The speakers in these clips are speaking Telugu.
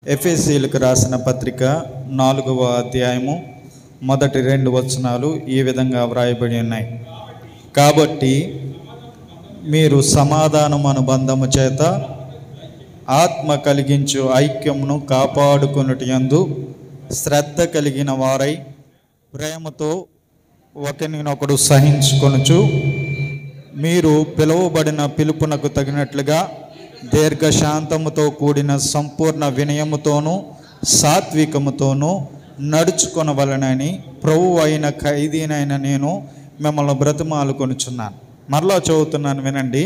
ఎఫెసీయులకు రాసిన పత్రిక 4వ అధ్యాయము మొదటి 2 వచనాలు ఈ విధంగా వ్రాయబడి ఉన్నాయి. కాబట్టి మీరు సమాధానం అనుబంధము చేత ఆత్మ కలిగించు ఐక్యమును కాపాడుకొనుటయందు శ్రద్ధ కలిగిన వారై ప్రేమతో ఒకరినొకడు సహించుకొనుచు మీరు పిలువబడిన పిలుపునకు తగినట్లుగా దీర్ఘశాంతముతో కూడిన సంపూర్ణ వినయముతోనూ సాత్వికముతోనూ నడుచుకొనవలనని ప్రభువు అయిన ఖైదీనైన నేను మిమ్మల్ని బ్రతిమాలుకొనుచున్నాను. మరలా చదువుతున్నాను, వినండి.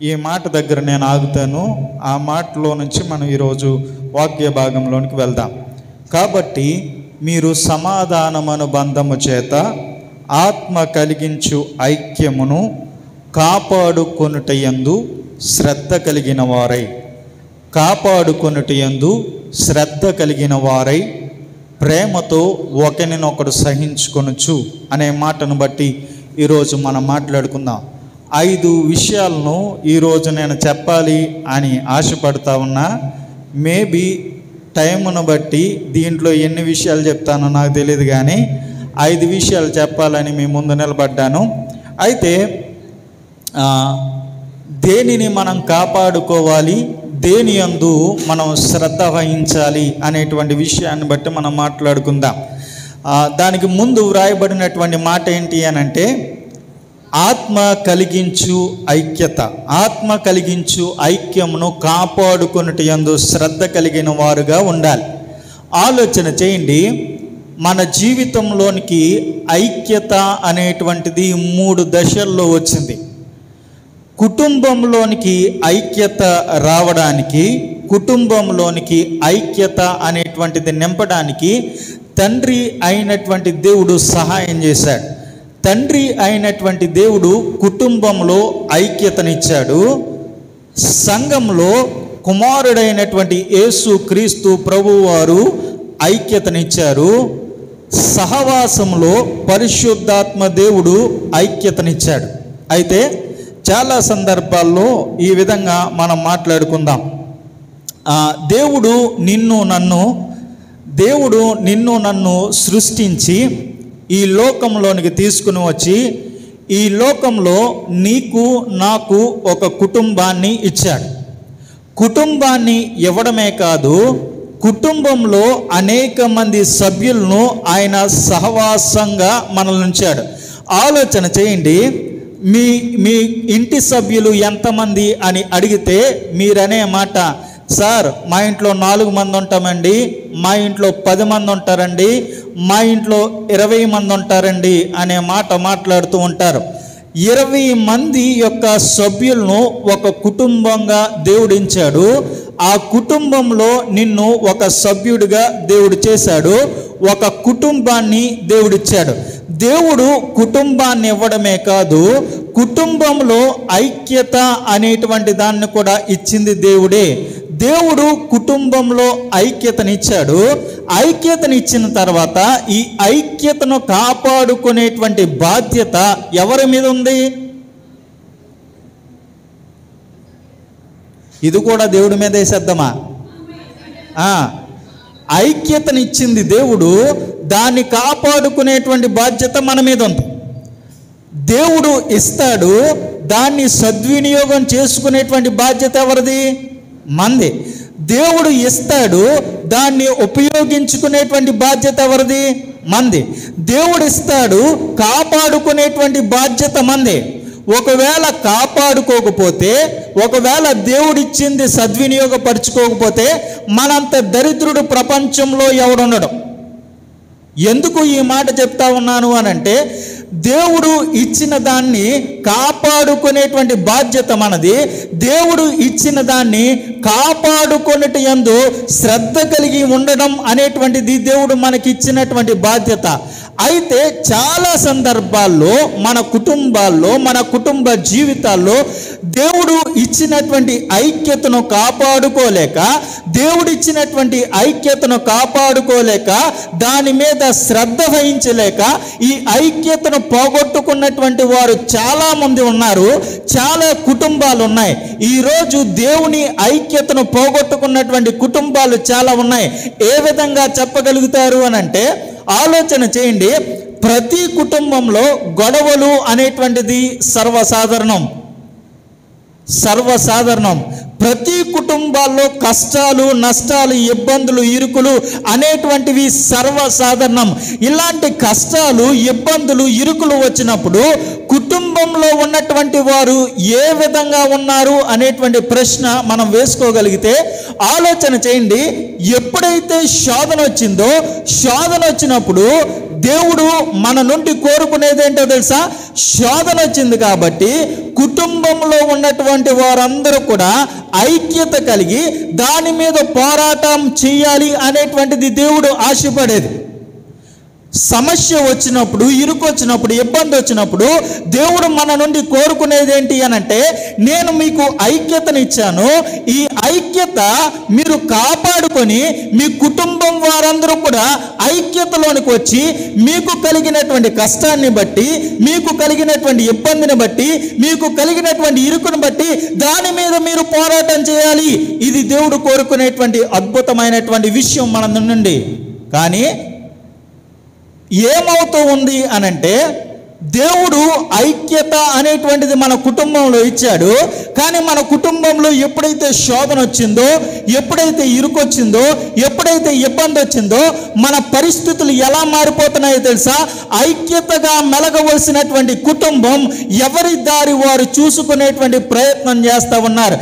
ఈ మాట దగ్గర నేను ఆగుతాను. ఆ మాటలో నుంచి మనం ఈరోజు వాక్య భాగంలోనికి వెళ్దాం. కాబట్టి మీరు సమాధానమను బంధము చేత ఆత్మ కలిగించు ఐక్యమును కాపాడుకొనుటయందు శ్రద్ధ కలిగిన వారై ప్రేమతో ఒకరినొకడు సహించుకొనుచు అనే మాటను బట్టి ఈరోజు మనం మాట్లాడుకుందాం. 5 విషయాలను ఈరోజు నేను చెప్పాలి అని ఆశపడతా ఉన్నా. మేబీ టైమును బట్టి దీంట్లో ఎన్ని విషయాలు చెప్తానో నాకు తెలియదు, కానీ 5 విషయాలు చెప్పాలని మీ ముందు నిలబడ్డాను. అయితే దేనిని మనం కాపాడుకోవాలి, దేని యందు మనం శ్రద్ధ వహించాలి అనేటువంటి విషయాన్ని బట్టి మనం మాట్లాడుకుందాం. దానికి ముందు వ్రాయబడినటువంటి మాట ఏంటి అనంటే ఆత్మ కలిగించు ఐక్యమును కాపాడుకొనుటయందు శ్రద్ధ కలిగిన వారుగా ఉండాలి. ఆలోచన చేయండి, మన జీవితంలోనికి ఐక్యత అనేటువంటిది 3 దశల్లో వచ్చింది. కుటుంబంలోనికి ఐక్యత రావడానికి, కుటుంబంలోనికి ఐక్యత అనేటువంటిది నింపడానికి తండ్రి అయినటువంటి దేవుడు సహాయం చేశాడు. తండ్రి అయినటువంటి దేవుడు కుటుంబంలో ఐక్యతనిచ్చాడు. సంఘంలో కుమారుడైనటువంటి యేసు క్రీస్తు ప్రభువారు ఐక్యతనిచ్చారు. సహవాసంలో పరిశుద్ధాత్మ దేవుడు ఐక్యతనిచ్చాడు. అయితే చాలా సందర్భాల్లో ఈ విధంగా మనం మాట్లాడుకుందాం. దేవుడు నిన్ను నన్ను సృష్టించి ఈ లోకంలోనికి తీసుకుని వచ్చి ఈ లోకంలో నీకు నాకు ఒక కుటుంబాన్ని ఇచ్చాడు. కుటుంబాన్ని ఇవ్వడమే కాదు, కుటుంబంలో అనేక మంది సభ్యులను ఆయన సహవాసంగా మనల్ని ఉంచాడు. ఆలోచన చేయండి, మీ ఇంటి సభ్యులు ఎంతమంది అని అడిగితే మీరనే మాట, సార్ మా ఇంట్లో 4 మంది ఉంటామండి, మా ఇంట్లో 10 మంది ఉంటారండి, మా ఇంట్లో 20 మంది ఉంటారండి అనే మాట మాట్లాడుతూ ఉంటారు. 20 మంది యొక్క సభ్యులను ఒక కుటుంబంగా దేవుడించాడు. ఆ కుటుంబంలో నిన్ను ఒక సభ్యుడిగా దేవుడు చేశాడు. ఒక కుటుంబాన్ని దేవుడిచ్చాడు. దేవుడు కుటుంబాన్ని ఇవ్వడమే కాదు, కుటుంబంలో ఐక్యత అనేటువంటి దాన్ని కూడా ఇచ్చింది దేవుడే. దేవుడు కుటుంబంలో ఐక్యతనిచ్చాడు. ఐక్యతనిచ్చిన తర్వాత ఈ ఐక్యతను కాపాడుకునేటువంటి బాధ్యత ఎవరి మీద ఉంది? ఇది కూడా దేవుడి మీద వేసేద్దామా? ఐక్యతనిచ్చింది దేవుడు, దాన్ని కాపాడుకునేటువంటి బాధ్యత మన మీద ఉంది. దేవుడు ఇస్తాడు, దాన్ని సద్వినియోగం చేసుకునేటువంటి బాధ్యత ఎవరిది? మంది. దేవుడు ఇస్తాడు, దాన్ని ఉపయోగించుకునేటువంటి బాధ్యత ఎవరిది? మంది. దేవుడు ఇస్తాడు, కాపాడుకునేటువంటి బాధ్యత మంది. ఒకవేళ కాపాడుకోకపోతే, ఒకవేళ దేవుడిచ్చింది సద్వినియోగపరచుకోకపోతే మనంత దరిద్రుడు ప్రపంచంలో ఎవడున్నాడు? ఎందుకు ఈ మాట చెప్తా ఉన్నాను అనంటే, దేవుడు ఇచ్చిన దాన్ని కాపాడుకునేటువంటి బాధ్యత మనది. దేవుడు ఇచ్చిన దాన్ని కాపాడుకొనుటయందు శ్రద్ధ కలిగి ఉండడం అనేటువంటిది దేవుడు మనకి ఇచ్చినటువంటి బాధ్యత. అయితే చాలా సందర్భాల్లో మన కుటుంబాల్లో, మన కుటుంబ జీవితాల్లో దేవుడు ఇచ్చినటువంటి ఐక్యతను కాపాడుకోలేక, దేవుడిచ్చినటువంటి ఐక్యతను కాపాడుకోలేక, దాని మీద శ్రద్ధ వహించలేక ఈ ఐక్యతను పోగొట్టుకున్నటువంటి వారు చాలామంది ఉన్నారు, చాలా కుటుంబాలు ఉన్నాయి. ఈరోజు దేవుని ఐక్యతను పోగొట్టుకున్నటువంటి కుటుంబాలు చాలా ఉన్నాయి. ఏ విధంగా చెప్పగలుగుతారు అని అంటే, ఆలోచన చేయండి. ప్రతి కుటుంబంలో గొడవలు అనేటువంటిది సర్వసాధారణం. ప్రతి కుటుంబాల్లో కష్టాలు, నష్టాలు, ఇబ్బందులు, ఇరుకులు అనేటువంటివి సర్వసాధారణం. ఇలాంటి కష్టాలు, ఇబ్బందులు, ఇరుకులు వచ్చినప్పుడు కుటుంబంలో ఉన్నటువంటి వారు ఏ విధంగా ఉన్నారు అనేటువంటి ప్రశ్న మనం వేసుకోగలిగితే, ఆలోచన చేయండి. ఎప్పుడైతే శోధన వచ్చినప్పుడు దేవుడు మన నుండి కోరుకునేది ఏంటో తెలుసా? శోధన వచ్చింది కాబట్టి కుటుంబంలో ఉన్నటువంటి వారందరూ కూడా ఐక్యత కలిగి దాని మీద పోరాటం చేయాలి అనేటువంటిది దేవుడు ఆశపడేది. సమస్య వచ్చినప్పుడు, ఇరుకు వచ్చినప్పుడు, ఇబ్బంది వచ్చినప్పుడు దేవుడు మన నుండి కోరుకునేది ఏంటి అని అంటే, నేను మీకు ఐక్యతనిచ్చాను, ఈ ఐక్యత మీరు కాపాడుకొని మీ కుటుంబం వారందరూ కూడా ఐక్యతలోనికి వచ్చి మీకు కలిగినటువంటి కష్టాన్ని బట్టి, మీకు కలిగినటువంటి ఇబ్బందిని బట్టి, మీకు కలిగినటువంటి ఇరుకుని బట్టి దాని మీద మీరు పోరాటం చేయాలి. ఇది దేవుడు కోరుకునేటువంటి అద్భుతమైనటువంటి విషయం మన నుండి. కానీ ఏమవుతూ ఉంది అనంటే, దేవుడు ఐక్యత అనేటువంటిది మన కుటుంబంలో ఇచ్చాడు. కానీ మన కుటుంబంలో ఎప్పుడైతే శోధన వచ్చిందో, ఎప్పుడైతే ఇరుకు వచ్చిందో, ఎప్పుడైతే ఇబ్బంది వచ్చిందో, మన పరిస్థితులు ఎలా మారిపోతున్నాయో తెలుసా? ఐక్యతగా మెలగవలసినటువంటి కుటుంబం ఎవరి దారి వారు చూసుకునేటువంటి ప్రయత్నం చేస్తూ ఉన్నారు.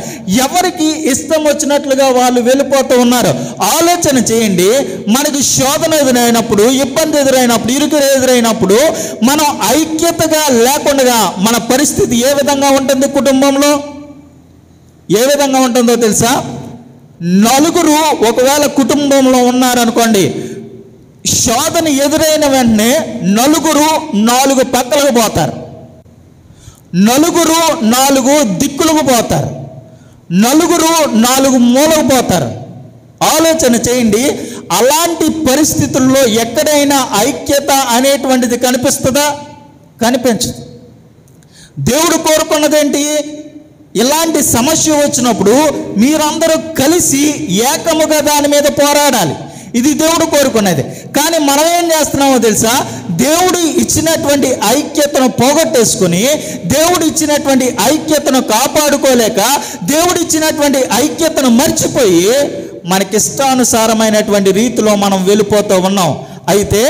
ఎవరికి ఇష్టం వచ్చినట్లుగా వాళ్ళు వెళ్ళిపోతూ ఉన్నారు. ఆలోచన చేయండి. మనకు శోధన ఎదురైనప్పుడు, ఇబ్బంది ఎదురైనప్పుడు, ఇరుకు ఎదురైనప్పుడు మనం ఐక్యతగా లేకుండా మన పరిస్థితి ఏ విధంగా ఉంటుంది? కుటుంబంలో ఏ విధంగా ఉంటుందో తెలుసా? నలుగురు ఒకవేళ కుటుంబంలో ఉన్నారనుకోండి, శోధన ఎదురైన వెంటనే నలుగురు 4 పక్కలకు పోతారు, నలుగురు 4 దిక్కులకు పోతారు, నలుగురు 4 మూలకు పోతారు. ఆలోచన చేయండి. అలాంటి పరిస్థితుల్లో ఎక్కడైనా ఐక్యత అనేటువంటిది కనిపిస్తుందా? కనిపించదు. దేవుడు కోరుకున్నదేంటి? ఇలాంటి సమస్య వచ్చినప్పుడు మీరందరూ కలిసి ఏకముగా దాని మీద పోరాడాలి. ఇది దేవుడు కోరుకునేది. కానీ మనం ఏం చేస్తున్నామో తెలుసా? దేవుడు ఇచ్చినటువంటి ఐక్యతను పోగొట్టేసుకుని, దేవుడు ఇచ్చినటువంటి ఐక్యతను కాపాడుకోలేక, దేవుడు ఇచ్చినటువంటి ఐక్యతను మర్చిపోయి మనకిష్టానుసారమైనటువంటి రీతిలో మనం వెళ్ళిపోతూ ఉన్నాం. అయితే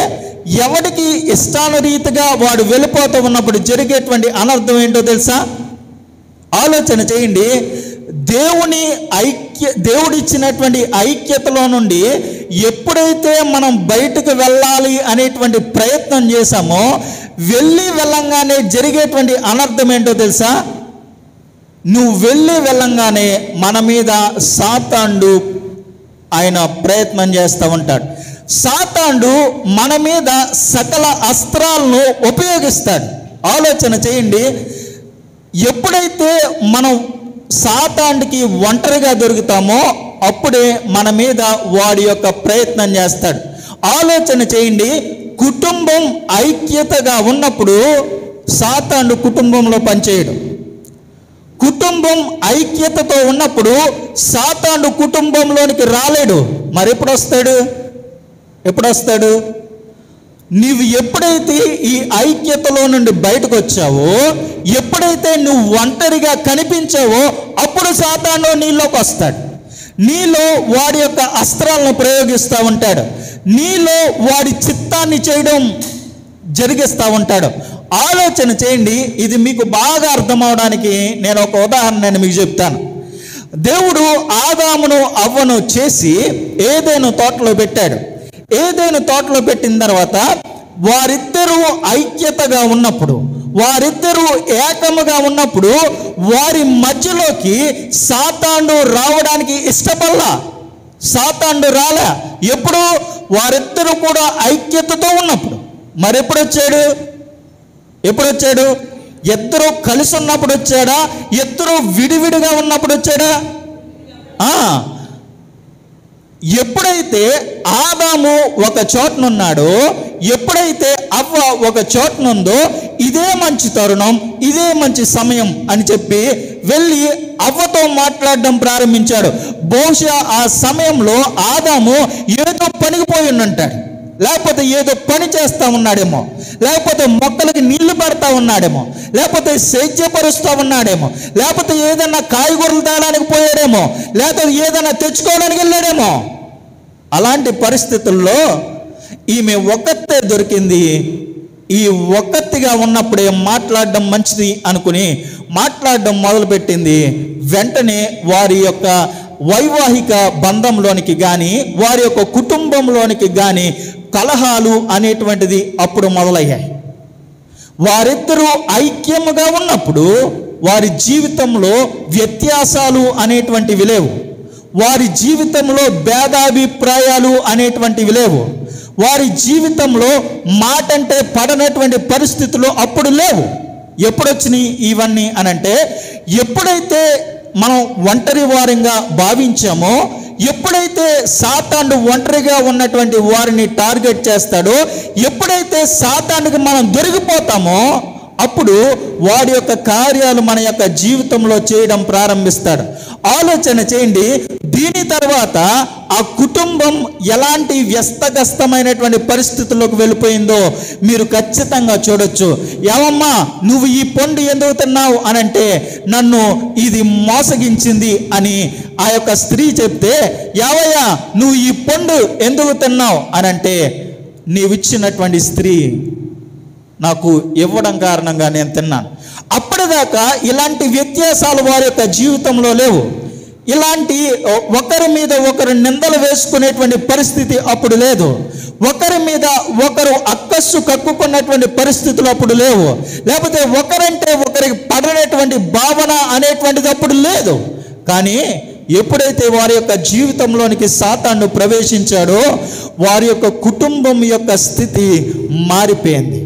ఎవడికి ఇష్టానురీతిగా వాడు వెళ్ళిపోతూ ఉన్నప్పుడు జరిగేటువంటి అనర్థం ఏంటో తెలుసా? ఆలోచన చేయండి. దేవుడిచ్చినటువంటి ఐక్యతలో నుండి ఎప్పుడైతే మనం బయటకు వెళ్ళాలి అనేటువంటి ప్రయత్నం చేశామో, వెళ్ళంగానే జరిగేటువంటి అనర్థం ఏంటో తెలుసా? నువ్వు వెళ్ళంగానే మన మీద సాతానుడు ఆయన ప్రయత్నం చేస్తూ ఉంటాడు. సాతానుడు మన మీద సకల అస్త్రాలను ఉపయోగిస్తాడు. ఆలోచన చేయండి. ఎప్పుడైతే మనం సాతానుడికి ఒంటరిగా దొరుకుతామో అప్పుడే మన మీద వాడి యొక్క ప్రయత్నం చేస్తాడు. ఆలోచన చేయండి. కుటుంబం ఐక్యతగా ఉన్నప్పుడు సాతానుడు కుటుంబంలో పనిచేయడు. కుటుంబం ఐక్యతతో ఉన్నప్పుడు సాతానుడు కుటుంబంలోనికి రాలేడు. మరి ఎప్పుడు వస్తాడు? నీవు ఎప్పుడైతే ఈ ఐక్యతలో నుండి బయటకు వచ్చావో, ఎప్పుడైతే నువ్వు ఒంటరిగా కనిపించావో అప్పుడు సాతానుడు నీలోకి వస్తాడు. నీలో వాడి యొక్క అస్త్రాలను ప్రయోగిస్తూ ఉంటాడు. నీలో వాడి చిత్తాన్ని చేయడం జరిగిస్తూ ఉంటాడు. ఆలోచన చేయండి. ఇది మీకు బాగా అర్థం అవడానికి నేను ఒక ఉదాహరణ మీకు చెప్తాను. దేవుడు ఆదామును అవ్వను చేసి ఏదైనా తోటలో పెట్టాడు. ఏదైనా తోటలో పెట్టిన తర్వాత వారిద్దరూ ఐక్యతగా ఉన్నప్పుడు, వారిద్దరూ ఏకముగా ఉన్నప్పుడు వారి మధ్యలోకి సాతానుడు రావడానికి ఇష్టపడలా. సాతానుడు రాలే. ఎప్పుడు? వారిద్దరూ కూడా ఐక్యతతో ఉన్నప్పుడు. మరి ఎప్పుడు వచ్చాడు? ఇద్దరు కలిసి ఉన్నప్పుడు వచ్చాడా? ఇద్దరు విడివిడిగా ఉన్నప్పుడు వచ్చాడా? ఎప్పుడైతే ఆదాము ఒక చోటనున్నాడో, ఎప్పుడైతే అవ్వ ఒక చోటనుందో, ఇదే మంచి తరుణం, ఇదే మంచి సమయం అని చెప్పి వెళ్ళి అవ్వతో మాట్లాడడం ప్రారంభించాడు. బహుశా ఆ సమయంలో ఆదాము ఏదో పనికిపోయి ఉంటాడు, లేకపోతే ఏదో పని చేస్తూ ఉన్నాడేమో, లేకపోతే మొక్కలకి నీళ్లు పెడతా ఉన్నాడేమో, లేకపోతే సేద్యపరుస్తూ ఉన్నాడేమో, లేకపోతే ఏదైనా కాయగూరలు తేడానికి పోయాడేమో, లేకపోతే ఏదైనా తెచ్చుకోవడానికి వెళ్ళాడేమో. అలాంటి పరిస్థితుల్లో ఈమె ఒక్కతే దొరికింది. ఈ ఒక్కతిగా ఉన్నప్పుడే మాట్లాడడం మంచిది అనుకుని మాట్లాడడం మొదలుపెట్టింది. వెంటనే వారి యొక్క వైవాహిక బంధంలోనికి కానీ వారి యొక్క కుటుంబంలోనికి కానీ కలహాలు అనేటువంటిది అప్పుడు మొదలయ్యాయి. వారిద్దరూ ఐక్యముగా ఉన్నప్పుడు వారి జీవితంలో వ్యత్యాసాలు అనేటువంటివి లేవు, వారి జీవితంలో భేదాభిప్రాయాలు అనేటువంటివి లేవు, వారి జీవితంలో మాట అంటే పడనటువంటి పరిస్థితులు అప్పుడు లేవు. ఎప్పుడొచ్చినాయి ఇవన్నీ అనంటే, ఎప్పుడైతే మనం ఒంటరి వారంగా భావించామో, ఎప్పుడైతే సాతాను ఒంటరిగా ఉన్నటువంటి వారిని టార్గెట్ చేస్తాడో, ఎప్పుడైతే సాతానుకి మనం దొరికిపోతామో అప్పుడు వాడి యొక్క కార్యాలు మన యొక్క జీవితంలో చేయడం ప్రారంభిస్తాడు. ఆలోచన చేయండి, దీని తర్వాత ఆ కుటుంబం ఎలాంటి వ్యస్తగస్తమైనటువంటి పరిస్థితుల్లోకి వెళ్ళిపోయిందో మీరు ఖచ్చితంగా చూడొచ్చు. ఏమమ్మా నువ్వు ఈ పండు ఎందుకు తిన్నావు అనంటే, నన్ను ఇది మోసగించింది అని ఆ యొక్క స్త్రీ చెప్తే, యావయ్యా నువ్వు ఈ పండు ఎందుకు తిన్నావు అనంటే, నీవిచ్చినటువంటి స్త్రీ నాకు ఇవ్వడం కారణంగా నేను తిన్నాను. అప్పటిదాకా ఇలాంటి వ్యత్యాసాలు వారి యొక్క జీవితంలో లేవు. ఇలాంటి ఒకరి మీద ఒకరు నిందలు వేసుకునేటువంటి పరిస్థితి అప్పుడు లేదు. ఒకరి మీద ఒకరు అక్కస్సు కక్కుకున్నటువంటి పరిస్థితులు అప్పుడు లేవు. లేకపోతే ఒకరంటే ఒకరికి పడనటువంటి భావన అనేటువంటిది అప్పుడు లేదు. కానీ ఎప్పుడైతే వారి యొక్క జీవితంలోనికి సాతాను ప్రవేశించాడో వారి యొక్క కుటుంబం యొక్క స్థితి మారిపోయింది.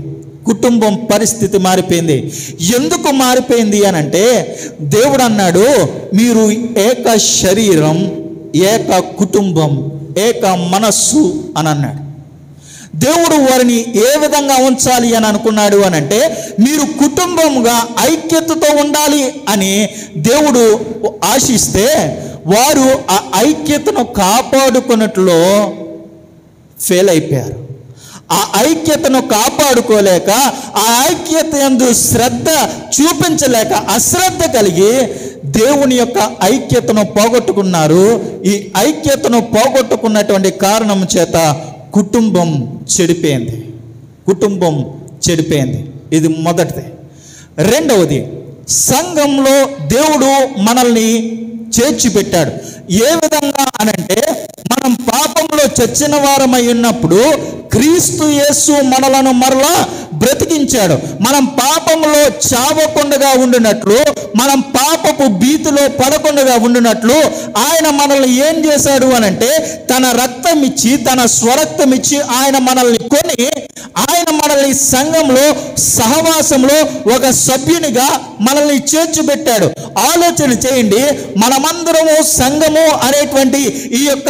కుటుంబం పరిస్థితి మారిపోయింది. ఎందుకు మారిపోయింది అనంటే, దేవుడు అన్నాడు, మీరు ఏక శరీరం, ఏక కుటుంబం, ఏక మనస్సు అని అన్నాడు. దేవుడు వారిని ఏ విధంగా ఉంచాలి అని అనుకున్నాడు అనంటే, మీరు కుటుంబంగా ఐక్యతతో ఉండాలి అని దేవుడు ఆశిస్తే, వారు ఆ ఐక్యతను కాపాడుకున్నట్లో ఫెయిల్ అయిపోయారు. ఆ ఐక్యతను కాపాడుకోలేక, ఆ ఐక్యత యందు శ్రద్ధ చూపించలేక, అశ్రద్ధ కలిగి దేవుని యొక్క ఐక్యతను పోగొట్టుకున్నారు. ఈ ఐక్యతను పోగొట్టుకున్నటువంటి కారణం చేత కుటుంబం చెడిపోయింది. కుటుంబం చెడిపోయింది. ఇది మొదటిది. రెండవది, సంఘంలో దేవుడు మనల్ని చేర్చిపెట్టాడు. ఏ విధంగా అనంటే, మనం పాపంలో చచ్చిన వారమై ఉన్నప్పుడు క్రీస్తు యేసు మనలను మరలా బ్రతికించాడు. మనం పాపంలో చావకుండా ఉండినట్లు, మనం పాపపు భీతిలో పడకుండా ఉండినట్లు ఆయన మనల్ని ఏం చేశాడు అనంటే, తన రక్తం ఇచ్చి, తన స్వరక్తం ఇచ్చి ఆయన మనల్ని కొని, ఆయన మనల్ని సంఘంలో సహవాసంలో ఒక సభ్యునిగా మనల్ని చేర్చిపెట్టాడు. ఆలోచన చేయండి, మనమందరము సంఘము అనేటువంటి ఈ యొక్క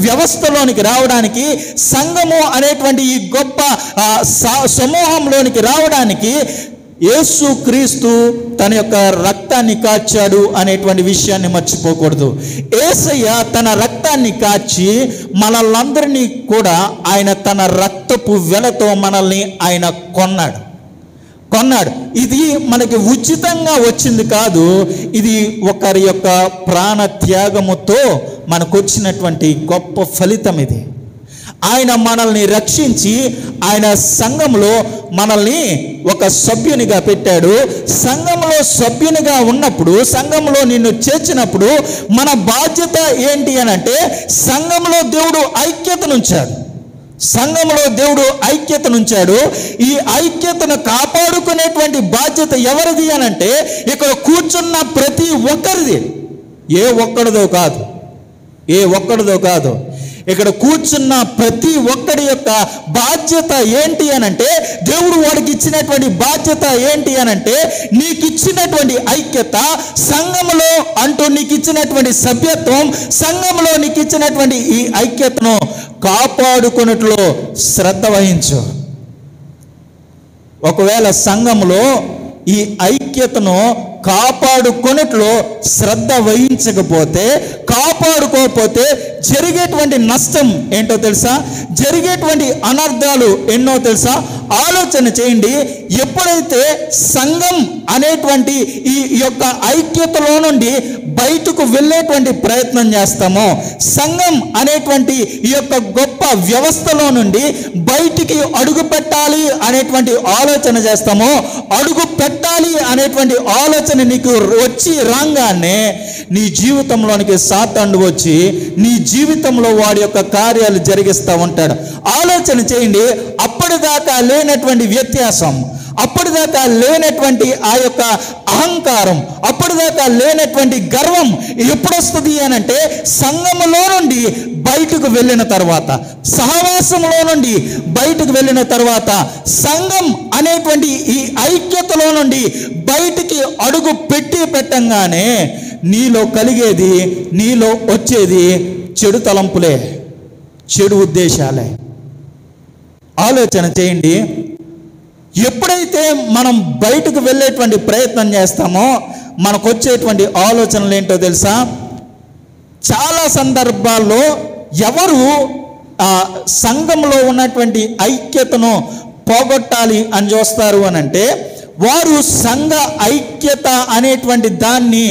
వ్యవస్థలోనికి రావడానికి, సంఘము అనేటువంటి ఈ గొప్ప సమూహంలోనికి రావడానికి యేసు క్రీస్తు తన యొక్క రక్తాన్ని కాచాడు అనేటువంటి విషయాన్ని మర్చిపోకూడదు. యేసయ్య తన రక్తాన్ని కాచి మనల్నందరినీ కూడా ఆయన తన రక్తపు వెలతో మనల్ని ఆయన కొన్నాడు. ఇది మనకి ఉచితంగా వచ్చింది కాదు, ఇది ఒకరి యొక్క ప్రాణ త్యాగముతో మనకు వచ్చినటువంటి గొప్ప ఫలితం. ఇది ఆయన మనల్ని రక్షించి ఆయన సంఘంలో మనల్ని ఒక సభ్యునిగా పెట్టాడు. సంఘంలో సభ్యునిగా ఉన్నప్పుడు, సంఘంలో నిన్ను చేర్చినప్పుడు మన బాధ్యత ఏంటి అనంటే, సంఘంలో దేవుడు ఐక్యతనుంచాడు. సంఘంలో దేవుడు ఐక్యతనుంచాడు. ఈ ఐక్యతను కాపాడుకునేటువంటి బాధ్యత ఎవరిది అనంటే, ఇక్కడ కూర్చున్న ప్రతి ఒక్కరిది. ఏ ఒక్కడిదో కాదు. ఇక్కడ కూర్చున్న ప్రతి ఒక్కడి యొక్క బాధ్యత ఏంటి అనంటే, దేవుడు వాడికి ఇచ్చినటువంటి బాధ్యత ఏంటి అనంటే, నీకు ఇచ్చినటువంటి ఐక్యత, సంఘంలో అంటూ నీకు ఇచ్చినటువంటి సభ్యత్వం, సంఘంలో నీకు ఇచ్చినటువంటి ఈ ఐక్యతను కాపాడుకున్నట్లో శ్రద్ధ వహించు. ఒకవేళ సంఘంలో ఈ ఐక్యతను కాపాడుకొనిట్లో శ్రద్ధ వహించకపోతే, కాపాడుకోకపోతే జరిగేటువంటి నష్టం ఏంటో తెలుసా? జరిగేటువంటి అనర్థాలు ఎన్నో తెలుసా? ఆలోచన చేయండి. ఎప్పుడైతే సంఘం అనేటువంటి ఈ యొక్క ఐక్యతలో నుండి బయటకు వెళ్ళేటువంటి ప్రయత్నం చేస్తామో, సంఘం అనేటువంటి ఈ యొక్క గొప్ప వ్యవస్థలో నుండి బయటికి అడుగు పెట్టాలి అనేటువంటి ఆలోచన చేస్తామో, అడుగు పెట్టాలి అనేటువంటి ఆలోచన నీకు వచ్చి రాగానే నీ జీవితంలోనికి సాతానుడు వచ్చి నీ జీవితంలో వాడి యొక్క కార్యాలు జరిగిస్తూ ఉంటాడు. ఆలోచన చేయండి. అప్పటిదాకా లేనటువంటి వ్యత్యాసం, అప్పటిదాకా లేనటువంటి ఆ యొక్క అహంకారం, అప్పటిదాకా లేనటువంటి గర్వం ఎప్పుడు వస్తుంది అని అంటే, సంఘములో నుండి బయటకు వెళ్ళిన తర్వాత, సహవాసంలో నుండి బయటకు వెళ్ళిన తర్వాత, సంఘం అనేటువంటి ఈ ఐక్యతలో నుండి బయటికి అడుగు పెట్టంగానే నీలో కలిగేది, నీలో వచ్చేది చెడు తలంపులే, చెడు ఉద్దేశాలే. ఆలోచన చేయండి. ఎప్పుడైతే మనం బయటకు వెళ్ళేటువంటి ప్రయత్నం చేస్తామో మనకు వచ్చేటువంటి ఆలోచనలు ఏంటో తెలుసా? చాలా సందర్భాల్లో ఎవరు సంఘంలో ఉన్నటువంటి ఐక్యతను పోగొట్టాలి అని చూస్తారు అని అంటే, వారు సంఘ ఐక్యత అనేటువంటి దాన్ని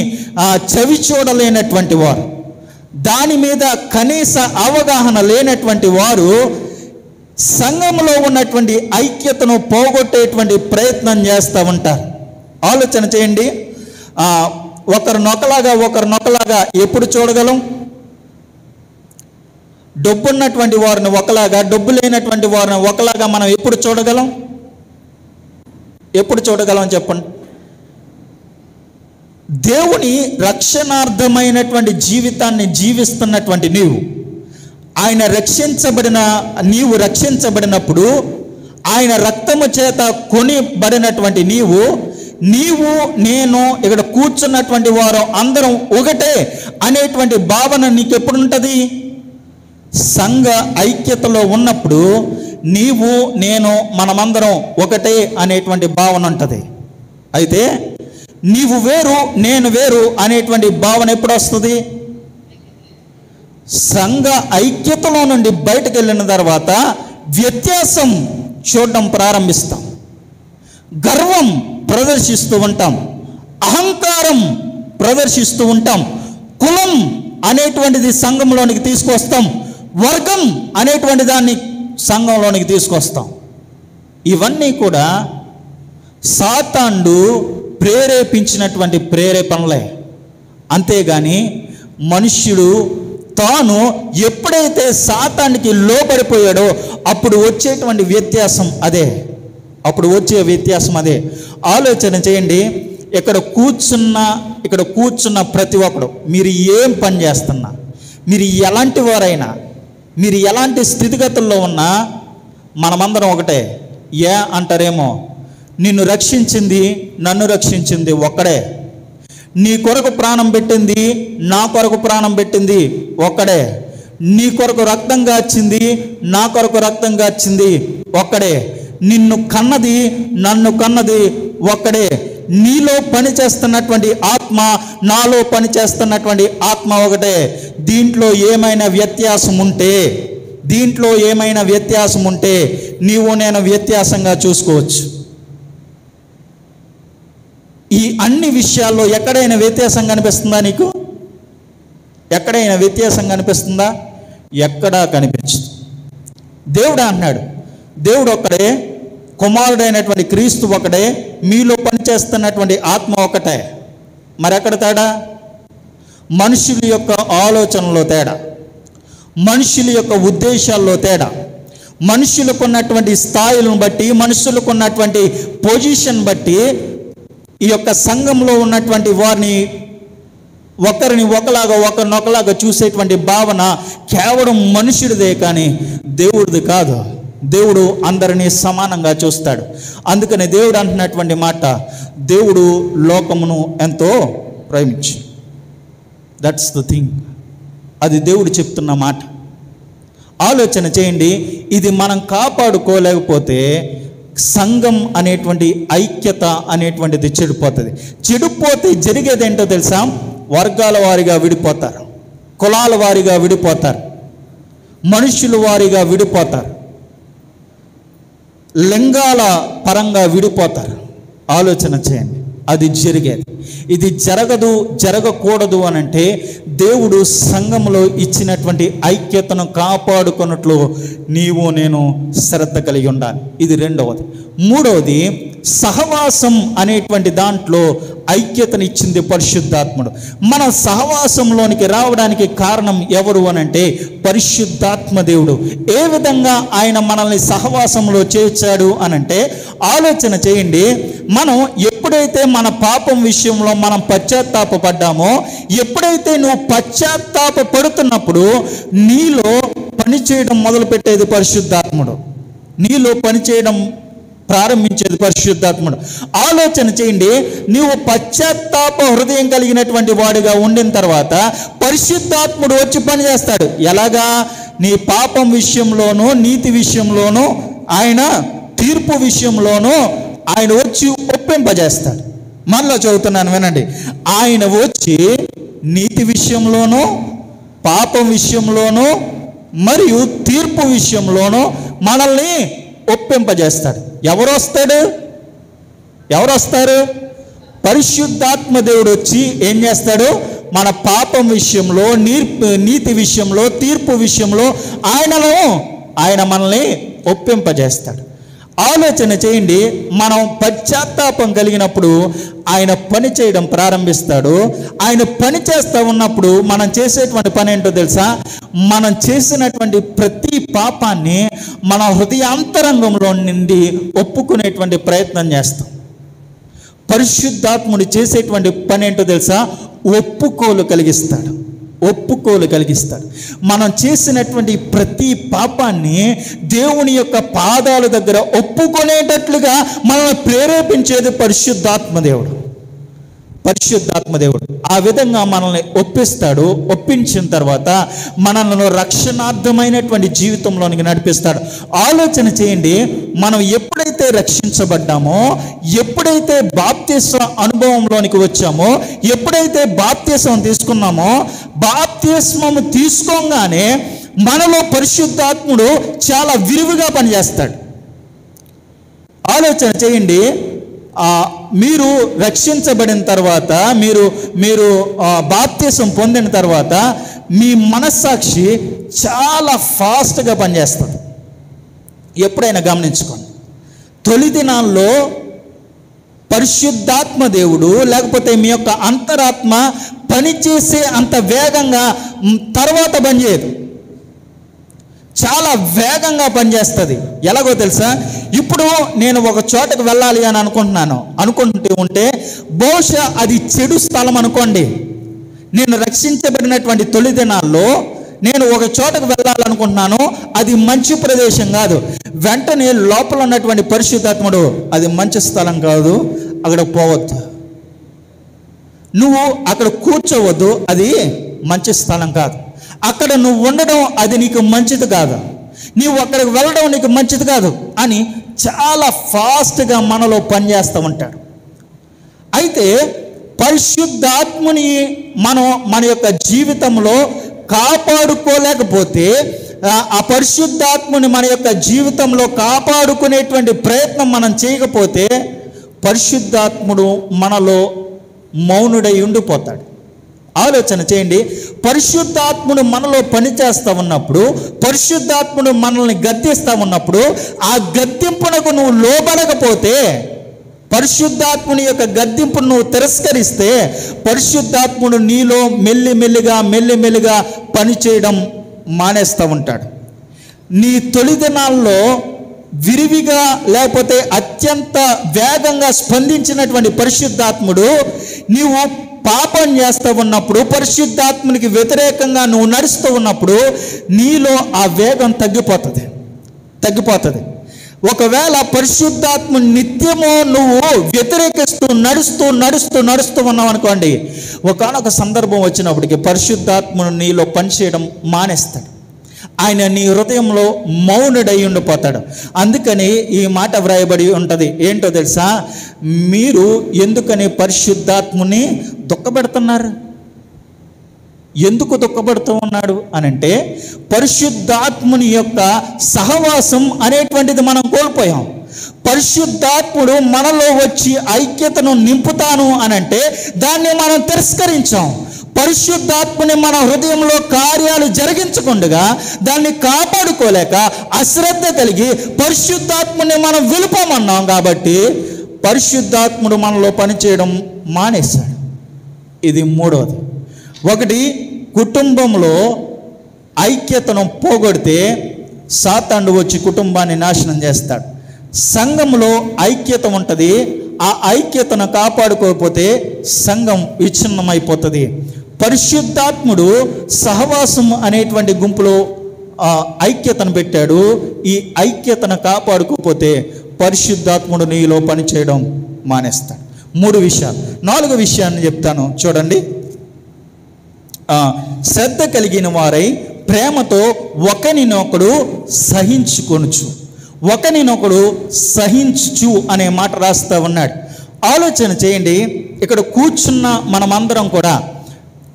చవి చూడలేనటువంటి వారు, దాని మీద కనీస అవగాహన లేనటువంటి వారు సంఘంలో ఉన్నటువంటి ఐక్యతను పోగొట్టేటువంటి ప్రయత్నం చేస్తూ ఉంటారు. ఆలోచన చేయండి. ఒకరినొకలాగా ఎప్పుడు చూడగలం? డబ్బు ఉన్నటువంటి వారిని ఒకలాగా, డబ్బు లేనటువంటి వారిని ఒకలాగా మనం ఎప్పుడు చూడగలం? ఎప్పుడు చూడగలం చెప్పండి? దేవుని రక్షణార్థమైనటువంటి జీవితాన్ని జీవిస్తున్నటువంటి నీవు రక్షించబడినప్పుడు, ఆయన రక్తము చేత కొనిబడినటువంటి నీవు నేను ఇక్కడ కూర్చున్నటువంటి వారు అందరం ఒకటే అనేటువంటి భావన నీకు ఎప్పుడు ఉంటుంది? సంఘ ఐక్యతలో ఉన్నప్పుడు నీవు నేను మనమందరం ఒకటే అనేటువంటి భావన ఉంటుంది. అయితే నీవు వేరు నేను వేరు అనేటువంటి భావన ఎప్పుడు వస్తుంది? సంఘ ఐక్యతలో నుండి బయటకు వెళ్ళిన తర్వాత వ్యత్యాసం చూడడం ప్రారంభిస్తాం, గర్వం ప్రదర్శిస్తూ ఉంటాం, అహంకారం ప్రదర్శిస్తూ ఉంటాం, కులం అనేటువంటిది సంఘంలోనికి తీసుకొస్తాం, వర్గం అనేటువంటి దాన్ని సంఘంలోనికి తీసుకొస్తాం. ఇవన్నీ కూడా సాతానుడు ప్రేరేపించినటువంటి ప్రేరేపణలే. అంతేగాని మనుష్యుడు తాను ఎప్పుడైతే సాతానికి లోబడిపోయాడో అప్పుడు వచ్చేటువంటి వ్యత్యాసం అదే, అప్పుడు వచ్చే వ్యత్యాసం అదే. ఆలోచన చేయండి. ఇక్కడ కూర్చున్న ప్రతి ఒక్కడు, మీరు ఏం పని చేస్తున్నా, మీరు ఎలాంటి వారైనా, మీరు ఎలాంటి స్థితిగతుల్లో ఉన్నా మనమందరం ఒకటే. అంటారేమో, నిన్ను రక్షించింది, నన్ను రక్షించింది ఒక్కడే. నీ కొరకు ప్రాణం పెట్టింది, నా కొరకు ప్రాణం పెట్టింది ఒక్కడే. నీ కొరకు రక్తం గార్చింది, నా కొరకు రక్తం గార్చింది ఒక్కడే. నిన్ను కన్నది, నన్ను కన్నది ఒక్కడే. నీలో పనిచేస్తున్నటువంటి ఆత్మ, నాలో పనిచేస్తున్నటువంటి ఆత్మ ఒకటే. దీంట్లో ఏమైనా వ్యత్యాసం ఉంటే నీవు నేను వ్యత్యాసంగా చూసుకోవచ్చు. ఈ అన్ని విషయాల్లో ఎక్కడైనా వ్యత్యాసం కనిపిస్తుందా నీకు? ఎక్కడైనా వ్యత్యాసం కనిపిస్తుందా? ఎక్కడా కనిపించదు. దేవుడు అన్నాడు, దేవుడు ఒక్కడే, కుమారుడైనటువంటి క్రీస్తు ఒకడే, మీలో పనిచేస్తున్నటువంటి ఆత్మ ఒకటే. మరెక్కడ తేడా? మనుషుల యొక్క ఆలోచనలో తేడా, మనుషుల యొక్క ఉద్దేశాల్లో తేడా, మనుషులకు ఉన్నటువంటి స్థాయిలను బట్టి, మనుషులకు ఉన్నటువంటి పొజిషన్ బట్టి ఈ యొక్క సంఘంలో ఉన్నటువంటి వారిని ఒకరినొకలాగా చూసేటువంటి భావన కేవలం మనుషుడిదే కానీ దేవుడిది కాదు. దేవుడు అందరినీ సమానంగా చూస్తాడు. అందుకని దేవుడు అంటున్నటువంటి మాట, దేవుడు లోకమును ఎంతో ప్రేమించి, దట్స్ ద థింగ్. అది దేవుడు చెప్తున్న మాట. ఆలోచన చేయండి. ఇది మనం కాపాడుకోలేకపోతే సంఘం అనేటువంటి ఐక్యత అనేటువంటిది చెడిపోతుంది. చెడిపోతే జరిగేది ఏంటో తెలుసా? వర్గాల వారిగా విడిపోతారు, కులాల వారిగా విడిపోతారు, మనుషుల వారిగా విడిపోతారు, లింగాల పరంగా విడిపోతారు. ఆలోచన చేయండి, అది జరిగేది. ఇది జరగకూడదు అని అంటే దేవుడు సంఘంలో ఇచ్చినటువంటి ఐక్యతను కాపాడుకున్నట్లు నీవు నేను శ్రద్ధ కలిగి ఉండాలి. ఇది రెండవది. మూడవది, సహవాసం అనేటువంటి దాంట్లో ఐక్యతను ఇచ్చింది పరిశుద్ధాత్ముడు. మన సహవాసంలోనికి రావడానికి కారణం ఎవరు అనంటే పరిశుద్ధాత్మ దేవుడు. ఏ విధంగా ఆయన మనల్ని సహవాసంలో చేర్చాడు అనంటే ఆలోచన చేయండి. మనం ఎప్పుడైతే మన పాపం విషయంలో మనం పశ్చాత్తాపడ్డామో, ఎప్పుడైతే నువ్వు పశ్చాత్తాప పడుతున్నప్పుడు నీలో పనిచేయడం మొదలుపెట్టేది పరిశుద్ధాత్ముడు, నీలో పనిచేయడం ప్రారంభించేది పరిశుద్ధాత్ముడు. ఆలోచన చేయండి, నీవు పశ్చాత్తాప హృదయం కలిగినటువంటి వాడిగా ఉండిన తర్వాత పరిశుద్ధాత్ముడు వచ్చి పనిచేస్తాడు. ఎలాగా? నీ పాపం విషయంలోనూ, నీతి విషయంలోనూ, ఆయన తీర్పు విషయంలోనూ ఆయన వచ్చి ఒప్పింపజేస్తాడు. మనలో చదువుతున్నాను, వినండి. ఆయన వచ్చి నీతి విషయంలోనూ, పాపం విషయంలోనూ మరియు తీర్పు విషయంలోనూ మనల్ని ఒప్పింపజేస్తాడు. ఎవరు వస్తారు? పరిశుద్ధాత్మ దేవుడు వచ్చి ఏం చేస్తాడు? మన పాపం విషయంలో, నీతి విషయంలో, తీర్పు విషయంలో ఆయన మనల్ని ఒప్పింపజేస్తాడు. ఆలోచన చేయండి, మనం పశ్చాత్తాపం కలిగినప్పుడు ఆయన పని చేయడం ప్రారంభిస్తాడు. ఆయన పని చేస్తూ ఉన్నప్పుడు మనం చేసేటువంటి పని ఏంటో తెలుసా? మనం చేసినటువంటి ప్రతి పాపాన్ని మన హృదయాంతరంగంలో నుండి ఒప్పుకునేటువంటి ప్రయత్నం చేస్తాం. పరిశుద్ధాత్ముడు చేసేటువంటి పని ఏంటో తెలుసా? ఒప్పుకోలు కలిగిస్తాడు. మనం చేసినటువంటి ప్రతి పాపాన్ని దేవుని యొక్క పాదాల దగ్గర ఒప్పుకునేటట్లుగా మనల్ని ప్రేరేపించేది పరిశుద్ధాత్మ దేవుడు. ఆ విధంగా మనల్ని ఒప్పిస్తాడు. ఒప్పించిన తర్వాత మనల్ని రక్షణార్థమైనటువంటి జీవితంలోనికి నడిపిస్తాడు. ఆలోచన చేయండి, మనం ఎప్పుడైతే రక్షించబడ్డామో, ఎప్పుడైతే బాప్తిస్మ అనుభవంలోనికి వచ్చామో, ఎప్పుడైతే బాప్తిస్మం తీసుకున్నామో, బాప్తిస్మము తీసుకోగానే మనలో పరిశుద్ధాత్ముడు చాలా విరివిగా పనిచేస్తాడు. ఆలోచన చేయండి, మీరు రక్షించబడిన తర్వాత, మీరు బాప్తిసం పొందిన తర్వాత మీ మనస్సాక్షి చాలా ఫాస్ట్గా పనిచేస్తుంది. ఎప్పుడైనా గమనించుకోండి, తొలి దినాల్లో పరిశుద్ధాత్మ దేవుడు లేకపోతే మీ యొక్క అంతరాత్మ పనిచేసే అంత వేగంగా తర్వాత పనిచేయదు, చాలా వేగంగా పనిచేస్తుంది. ఎలాగో తెలుసా? ఇప్పుడు నేను ఒక చోటకు వెళ్ళాలి అని అనుకుంటూ ఉంటే బహుశా అది చెడు స్థలం అనుకోండి. నేను రక్షించబడినటువంటి తొలి దినాల్లో నేను ఒక చోటకు వెళ్ళాలనుకుంటున్నాను, అది మంచి ప్రదేశం కాదు. వెంటనే లోపల ఉన్నటువంటి పరిశుద్ధాత్ముడు, అది మంచి స్థలం కాదు, అక్కడ పోవద్దు, నువ్వు అక్కడ కూర్చోవద్దు, అది మంచి స్థలం కాదు, అక్కడ నువ్వు ఉండడం అది నీకు మంచిది కాదు, నీవు అక్కడికి వెళ్ళడం నీకు మంచిది కాదు అని చాలా ఫాస్ట్గా మనలో పనిచేస్తూ ఉంటాడు. అయితే పరిశుద్ధాత్ముని మనం మన యొక్క జీవితంలో కాపాడుకోలేకపోతే, ఆ పరిశుద్ధాత్ముని మన యొక్క జీవితంలో కాపాడుకునేటువంటి ప్రయత్నం మనం చేయకపోతే పరిశుద్ధాత్ముడు మనలో మౌనుడై ఉండిపోతాడు. ఆలోచన చేయండి, పరిశుద్ధాత్ముడు మనలో పనిచేస్తూ ఉన్నప్పుడు, పరిశుద్ధాత్ముడు మనల్ని గద్దిస్తూ ఉన్నప్పుడు, ఆ గద్దింపునకు నువ్వు లోబడకపోతే, పరిశుద్ధాత్ముని యొక్క గద్దింపును నువ్వు తిరస్కరిస్తే, పరిశుద్ధాత్ముడు నీలో మెల్లిమెల్లిగా పనిచేయడం మానేస్తూ ఉంటాడు. నీ తొలి దినాల్లో విరివిగా లేకపోతే అత్యంత వేగంగా స్పందించినటువంటి పరిశుద్ధాత్ముడు నీవు పాపం చేస్తూ ఉన్నప్పుడు, పరిశుద్ధాత్మునికి వ్యతిరేకంగా నువ్వు నడుస్తూ ఉన్నప్పుడు నీలో ఆ వేగం తగ్గిపోతుంది. ఒకవేళ పరిశుద్ధాత్మ నిత్యము నువ్వు వ్యతిరేకిస్తూ నడుస్తూ ఉన్నావు అనుకోండి, ఒకానొక సందర్భం వచ్చినప్పటికీ పరిశుద్ధాత్మను నీలో పనిచేయడం మానేస్తాడు. ఆయన నీ హృదయంలో మౌనుడై ఉండిపోతాడు. అందుకని ఈ మాట వ్రాయబడి ఉంటుంది. ఏంటో తెలుసా? మీరు ఎందుకని పరిశుద్ధాత్ముని దుఃఖపెడుతున్నారు? ఎందుకు దుఃఖపడుతూ ఉన్నాడు అనంటే, పరిశుద్ధాత్ముని యొక్క సహవాసం అనేటువంటిది మనం కోల్పోయాం. పరిశుద్ధాత్ముడు మనలో వచ్చి ఐక్యతను నింపుతాను అనంటే దాన్ని మనం తిరస్కరించాం. పరిశుద్ధాత్మని మన హృదయంలో కార్యాలు జరిగించకుండా దాన్ని కాపాడుకోలేక అశ్రద్ధ కలిగి పరిశుద్ధాత్మని మనం విలుపమన్నాం. కాబట్టి పరిశుద్ధాత్ముడు మనలో పనిచేయడం మానేశాడు. ఇది మూడవది. ఒకటి, కుటుంబంలో ఐక్యతను పోగొడితే సాతానుడు వచ్చి కుటుంబాన్ని నాశనం చేస్తాడు. సంఘంలో ఐక్యత ఉంటుంది. ఆ ఐక్యతను కాపాడుకోకపోతే సంఘం విచ్ఛిన్నమైపోతుంది. పరిశుద్ధాత్ముడు సహవాసం అనేటువంటి గుంపులో ఐక్యతను పెట్టాడు. ఈ ఐక్యతను కాపాడుకోకపోతే పరిశుద్ధాత్ముడు నీలో పనిచేయడం మానేస్తాడు. 3 విషయాలు. 4వ విషయాన్ని చెప్తాను చూడండి. శ్రద్ధ కలిగిన వారై ప్రేమతో ఒకరినొకడు సహించుకొనుచు. ఒకరినొకడు సహించు అనే మాట రాస్తూ ఉన్నాడు. ఆలోచన చేయండి. ఇక్కడ కూర్చున్న మనమందరం కూడా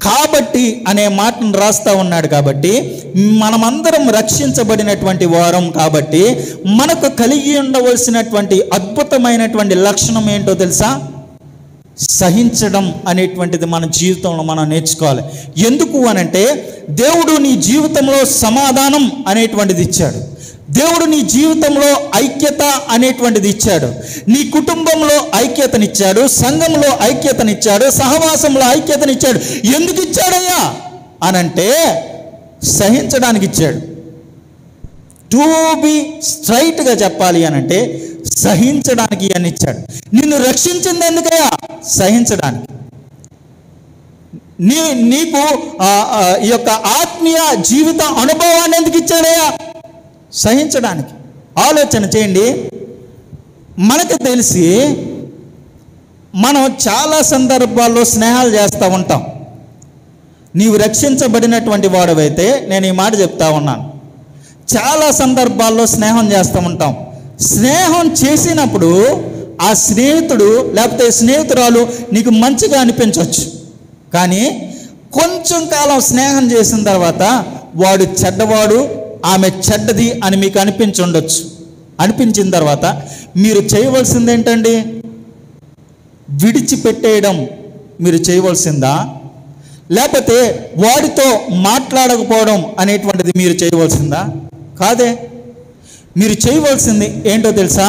కాబట్టి అనే మాటను రాస్తూ ఉన్నాడు. కాబట్టి మనమందరం రక్షించబడినటువంటి వారం కాబట్టి మనకు కలిగి ఉండవలసినటువంటి అద్భుతమైనటువంటి లక్షణం ఏంటో తెలుసా? సహించడం అనేటువంటిది మన జీవితంలో మనం నేర్చుకోవాలి. ఎందుకు అనంటే, దేవుడు నీ జీవితంలో సమాధానం అనేటువంటిది ఇచ్చాడు. దేవుడు నీ జీవితంలో ఐక్యత అనేటువంటిది ఇచ్చాడు. నీ కుటుంబంలో ఐక్యతనిచ్చాడు, సంఘంలో ఐక్యతనిచ్చాడు, సహవాసంలో ఐక్యతనిచ్చాడు. ఎందుకు ఇచ్చాడయ్యా అనంటే సహించడానికి ఇచ్చాడు. టు బి స్ట్రైట్గా చెప్పాలి అనంటే సహించడానికి అని ఇచ్చాడు. నిన్ను రక్షించింది ఎందుకయ్యా? సహించడానికి. నీకు ఈ యొక్క ఆత్మీయ జీవిత అనుభవాన్ని ఎందుకు ఇచ్చాడయ్యా? సహించడానికి. ఆలోచన చేయండి. మనకు తెలిసి మనం చాలా సందర్భాల్లో స్నేహాలు చేస్తూ ఉంటాం. నీవు రక్షించబడినటువంటి వాడవైతే నేను ఈ మాట చెప్తా ఉన్నాను, చాలా సందర్భాల్లో స్నేహం చేస్తూ ఉంటాం. స్నేహం చేసినప్పుడు ఆ స్నేహితుడు లేకపోతే స్నేహితురాలు నీకు మంచిగా అనిపించవచ్చు. కానీ కొంచెం కాలం స్నేహం చేసిన తర్వాత వాడు చెడ్డవాడు, ఆమె చెడ్డది అని మీకు అనిపించుండొచ్చు. అనిపించిన తర్వాత మీరు చేయవలసింది ఏంటండి? విడిచిపెట్టేయడం మీరు చేయవలసిందా? లేకపోతే వాడితో మాట్లాడకపోవడం అనేటువంటిది మీరు చేయవలసిందా? కాదే. మీరు చేయవలసింది ఏంటో తెలుసా?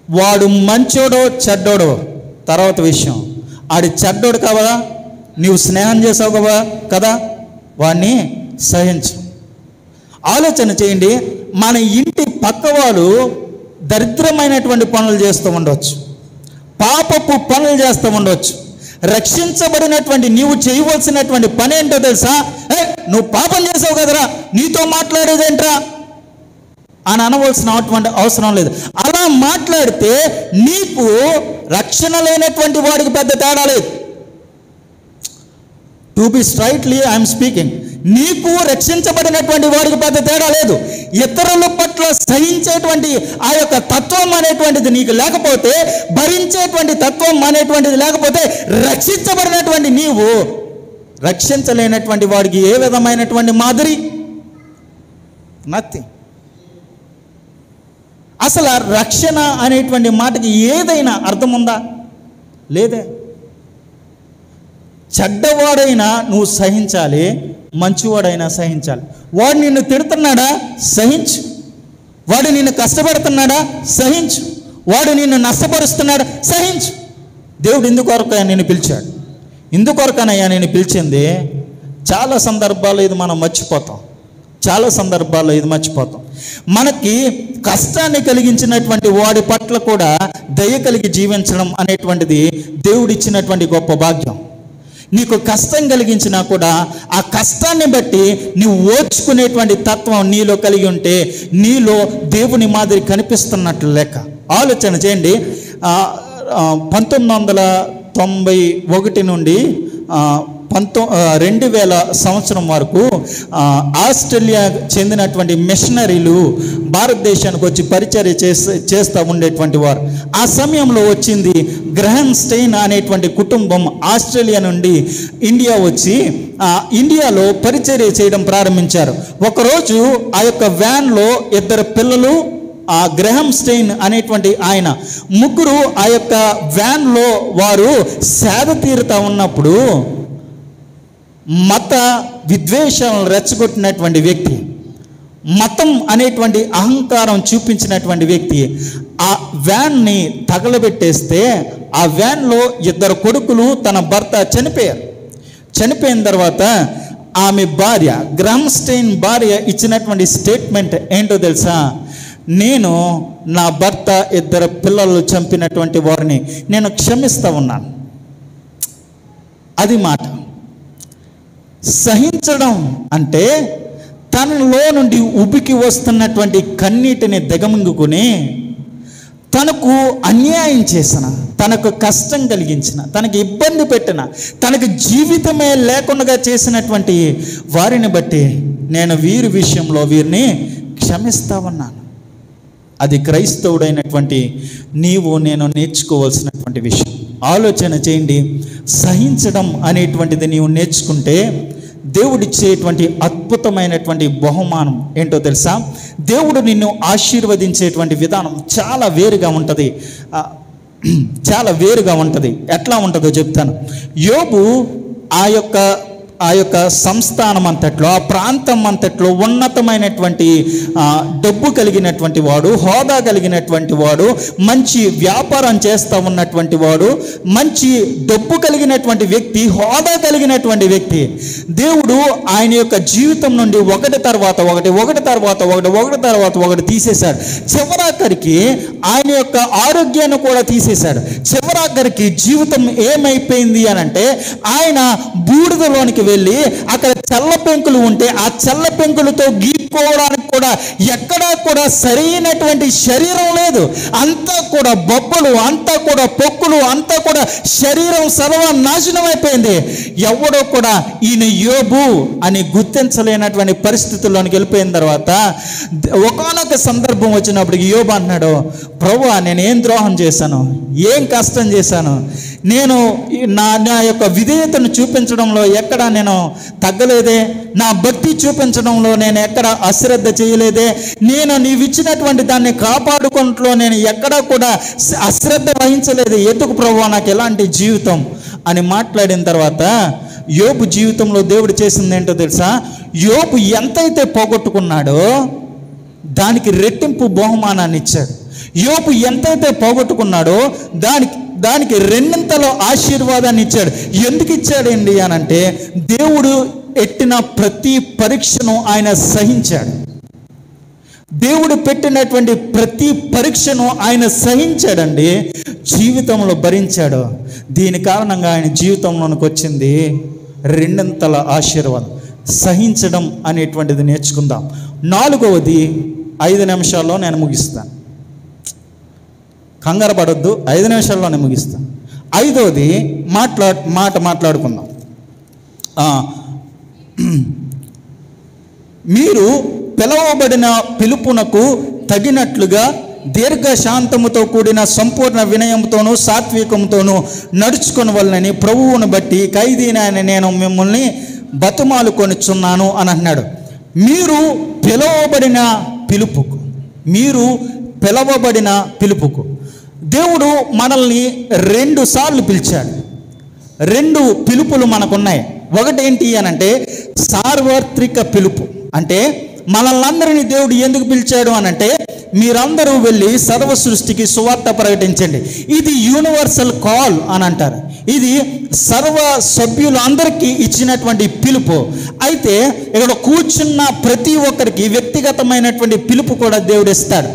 వాడు మంచోడో చెడ్డోడో తర్వాత విషయం. ఆడి చెడ్డోడు కదా, నీవు స్నేహం చేసావు కదా, వాడిని సహించు. ఆలోచన చేయండి. మన ఇంటి పక్క వాళ్ళు దరిద్రమైనటువంటి పనులు చేస్తూ ఉండవచ్చు, పాపపు పనులు చేస్తూ ఉండవచ్చు. రక్షించబడినటువంటి నీవు చేయవలసినటువంటి పని ఏంటో తెలుసా? నువ్వు పాపం చేసావు కదరా, నీతో మాట్లాడేదేంట్రా అని అనవలసినటువంటి అవసరం లేదు. అలా మాట్లాడితే నీకు రక్షణ లేనటువంటి వాడికి పెద్ద తేడా లేదు. To be straightly I'm speaking. నీకు రక్షించబడినటువంటి వాడికి పెద్ద తేడా లేదు. ఇతరుల పట్ల సహించేటువంటి ఆ యొక్క తత్వం అనేటువంటిది నీకు లేకపోతే, భరించేటువంటి తత్వం అనేటువంటిది లేకపోతే, రక్షించబడినటువంటి నీవు రక్షించలేనటువంటి వాడికి ఏ విధమైనటువంటి మాదిరి? నథింగ్. అసలు రక్షణ అనేటువంటి మాటకి ఏదైనా అర్థం ఉందా? లేదే. చెడ్డవాడైనా నువ్వు సహించాలి, మంచివాడైనా సహించాలి. వాడు నిన్ను తిడుతున్నాడా? సహించు. వాడు నిన్ను కష్టపెడుతున్నాడా? సహించు. వాడు నిన్ను నష్టపరుస్తున్నాడా? సహించు. దేవుడు ఇందుకొరకయ్యా నిన్ను పిలిచాడు. ఇందుకొరకనయ్యా నేను పిలిచింది. చాలా సందర్భాల్లో ఇది మనం మర్చిపోతాం. చాలా సందర్భాల్లో ఇది మర్చిపోతాం. మనకి కష్టాన్ని కలిగించినటువంటి వాడి పట్ల కూడా దయ కలిగి జీవించడం అనేటువంటిది దేవుడిచ్చినటువంటి గొప్ప భాగ్యం. నీకు కష్టం కలిగించినా కూడా ఆ కష్టాన్ని బట్టి నీవు ఓర్చుకునేటువంటి తత్వం నీలో కలిగి ఉంటే నీలో దేవుని మాదిరి కనిపిస్తున్నట్లు లెక్క. ఆలోచన చేయండి. 1991 నుండి 2000 సంవత్సరం వరకు ఆస్ట్రేలియా చెందినటువంటి మిషనరీలు భారతదేశానికి వచ్చి పరిచర్య చేస్తూ ఉండేటువంటి వారు. ఆ సమయంలో వచ్చింది గ్రహం స్టెయిన్ అనేటువంటి కుటుంబం ఆస్ట్రేలియా నుండి ఇండియా వచ్చి ఇండియాలో పరిచర్య చేయడం ప్రారంభించారు. ఒకరోజు ఆ యొక్క వ్యాన్లో 2 పిల్లలు, ఆ గ్రహం స్టెయిన్ అనేటువంటి ఆయన, ముగ్గురు ఆ యొక్క వ్యాన్లో వారు సేద తీరుతా ఉన్నప్పుడు మత విద్వేషాలను రెచ్చగొట్టినటువంటి వ్యక్తి, మతం అనేటువంటి అహంకారం చూపించినటువంటి వ్యక్తి ఆ వ్యాన్ని తగలబెట్టేస్తే ఆ వ్యాన్లో 2 కొడుకులు, తన భర్త చనిపోయారు. చనిపోయిన తర్వాత ఆమె భార్య, గ్రహం స్టెయిన్ భార్య ఇచ్చినటువంటి స్టేట్మెంట్ ఏంటో తెలుసా? నేను నా భర్త 2 పిల్లలు చంపినటువంటి వారిని నేను క్షమిస్తూ ఉన్నాను. అది మాట. సహించడం అంటే తనలో నుండి ఉబికి వస్తున్నటువంటి కన్నీటిని దిగమింగుకుని, తనకు అన్యాయం చేసిన, తనకు కష్టం కలిగించిన, తనకు ఇబ్బంది పెట్టిన, తనకు జీవితమే లేకుండా చేసినటువంటి వారిని బట్టి నేను వీరి విషయంలో వీరిని క్షమిస్తా ఉన్నాను. అది క్రైస్తవుడైనటువంటి నీవు నేను నేర్చుకోవాల్సినటువంటి విషయం. ఆలోచన చేయండి. సహించడం అనేటువంటిది నీవు నేర్చుకుంటే దేవుడిచ్చేటువంటి అద్భుతమైనటువంటి బహుమానం ఏంటో తెలుసా? దేవుడు నిన్ను ఆశీర్వదించేటువంటి విధానం చాలా వేరుగా ఉంటుంది. చాలా వేరుగా ఉంటుంది. ఎట్లా ఉంటుందో చెప్తాను. యోబు ఆ యొక్క సంస్థానం అంతట్లో, ఆ ప్రాంతం అంతట్లో ఉన్నతమైనటువంటి డబ్బు కలిగినటువంటి వాడు, హోదా కలిగినటువంటి వాడు, మంచి వ్యాపారం చేస్తూ ఉన్నటువంటి వాడు, మంచి డబ్బు కలిగినటువంటి వ్యక్తి, హోదా కలిగినటువంటి వ్యక్తి. దేవుడు ఆయన యొక్క జీవితం నుండి ఒకటి తర్వాత ఒకటి తీసేశాడు. చివరాఖరికి ఆయన యొక్క ఆరోగ్యాన్ని కూడా తీసేశాడు. చివరాఖరికి జీవితం ఏమైపోయింది అని అంటే, ఆయన బూడిదలోనికి వెళ్ళి అక్కడ చల్ల పెంకులు ఉంటే ఆ చల్ల పెంకులతో గీక్కోవడానికి కూడా ఎక్కడా కూడా సరైనటువంటి శరీరం లేదు. అంతా కూడా బొబ్బలు, అంతా కూడా పొక్కులు, అంతా కూడా శరీరం సర్వనాశనం అయిపోయింది. ఎవడో కూడా ఈయన యోబు అని గుర్తించలేనటువంటి పరిస్థితుల్లోనికి వెళ్ళిపోయిన తర్వాత ఒకానొక సందర్భం వచ్చినప్పుడు యోబు అన్నాడు, ప్రభువా నేను ఏం ద్రోహం చేశాను, ఏం కష్టం చేశాను, నేను నా యొక్క విధేయతను చూపించడంలో ఎక్కడ నేను తగ్గలేదే, నా భక్తి చూపించడంలో నేను ఎక్కడ అశ్రద్ధ చేయలేదే, నేను నీవిచ్చినటువంటి దాన్ని కాపాడుకుంటూ నేను ఎక్కడా కూడా అశ్రద్ధ వహించలేదు. ఎందుకు ప్రభువా నాకు ఎలాంటి జీవితం అని మాట్లాడిన తర్వాత యోబు జీవితంలో దేవుడు చేసింది ఏంటో తెలుసా? యోబు ఎంతైతే పోగొట్టుకున్నాడో దానికి రెట్టింపు బహుమానాన్ని ఇచ్చాడు. యోబు ఎంతైతే పోగొట్టుకున్నాడో దానికి 2 ఆశీర్వాదాన్ని ఇచ్చాడు. ఎందుకు ఇచ్చాడండి అనంటే, దేవుడు ఎట్టిన ప్రతి పరీక్షను ఆయన సహించాడు. దేవుడు పెట్టినటువంటి ప్రతి పరీక్షను ఆయన సహించాడండి, జీవితంలో భరించాడు. దీని కారణంగా ఆయన జీవితంలోనికి వచ్చింది 2 ఆశీర్వాదం. సహించడం అనేటువంటిది నేర్చుకుందాం. 4వది 5 నిమిషాల్లో నేను ముగిస్తాను, కంగారు పడొద్దు, 5 నిమిషాల్లోనే ముగిస్తాను. 5వది మాట్లాడుకుందాం. మీరు పిలవబడిన పిలుపునకు తగినట్లుగా దీర్ఘశాంతముతో కూడిన సంపూర్ణ వినయంతోనూ సాత్వికంతోనూ నడుచుకుని వలనని ప్రభువును బట్టి ఖైదీనైన నేను మిమ్మల్ని బతుమాలుకొనిచున్నాను అని అన్నాడు. మీరు పిలవబడిన పిలుపుకు దేవుడు మనల్ని 2 సార్లు పిలిచాడు. 2 పిలుపులు మనకున్నాయి. ఒకటేంటి అనంటే సార్వత్రిక పిలుపు. అంటే మనల్ని అందరినీ దేవుడు ఎందుకు పిలిచాడు అనంటే, మీరందరూ వెళ్ళి సర్వ సృష్టికి సువార్త ప్రకటించండి. ఇది యూనివర్సల్ కాల్ అని అంటారు. ఇది సర్వ సభ్యులందరికీ ఇచ్చినటువంటి పిలుపు. అయితే ఇక్కడ కూర్చున్న ప్రతి ఒక్కరికి వ్యక్తిగతమైనటువంటి పిలుపు కూడా దేవుడు ఇస్తాడు.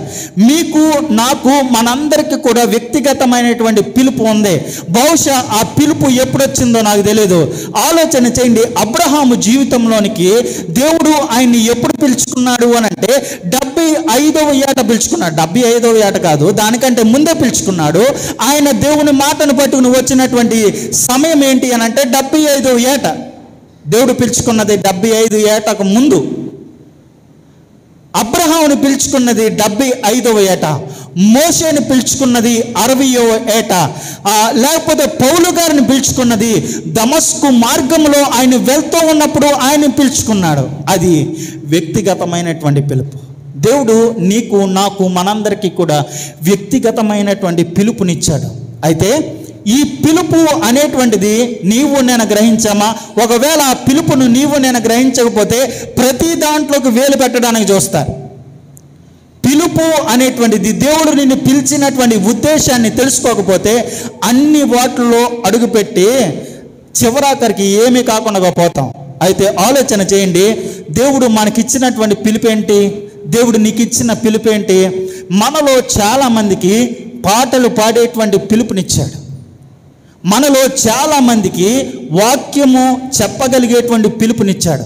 మీకు, నాకు, మనందరికీ కూడా వ్యక్తిగతమైనటువంటి పిలుపు ఉంది. బహుశా ఆ పిలుపు ఎప్పుడు వచ్చిందో నాకు తెలియదు. ఆలోచన చేయండి. అబ్రహాము జీవితంలోనికి దేవుడు ఆయన్ని ఎప్పుడు పిలుచుకున్నాడు అని అంటే 75వ ఏట పిలుచుకున్నాడు. 75వ ఏట కాదు, దానికంటే ముందే పిలుచుకున్నాడు. ఆయన దేవుని మాటను పట్టుకుని వచ్చినటువంటి సమయం ఏంటి అని అంటే 75వ ఏట. దేవుడు పిలుచుకున్నది 75 ఏటకు ముందు. అబ్రహాముని పిలుచుకున్నది 75వ ఏట. మోషేని పిలుచుకున్నది 60వ ఏట. లేకపోతే పౌలు గారిని పిలుచుకున్నది దమస్కు మార్గంలో ఆయన వెళ్తూ ఉన్నప్పుడు ఆయన పిలుచుకున్నాడు. అది వ్యక్తిగతమైనటువంటి పిలుపు. దేవుడు నీకు, నాకు, మనందరికీ కూడా వ్యక్తిగతమైనటువంటి పిలుపునిచ్చాడు. అయితే ఈ పిలుపు అనేటువంటిది నీవు నేను గ్రహించామా? ఒకవేళ ఆ పిలుపును నీవు నేను గ్రహించకపోతే ప్రతి దాంట్లోకి వేలు పెట్టడానికి చూస్తారు. పిలుపు అనేటువంటిది, దేవుడు నిన్ను పిలిచినటువంటి ఉద్దేశాన్ని తెలుసుకోకపోతే అన్ని వాటిల్లో అడుగుపెట్టి చివరాఖరికి ఏమీ కాకుండా పోతాం. అయితే ఆలోచన చేయండి, దేవుడు మనకిచ్చినటువంటి పిలుపేంటి? దేవుడు నీకు ఇచ్చిన పిలుపేంటి? మనలో చాలామందికి పాటలు పాడేటువంటి పిలుపునిచ్చాడు. మనలో చాలామందికి వాక్యము చెప్పగలిగేటువంటి పిలుపునిచ్చాడు.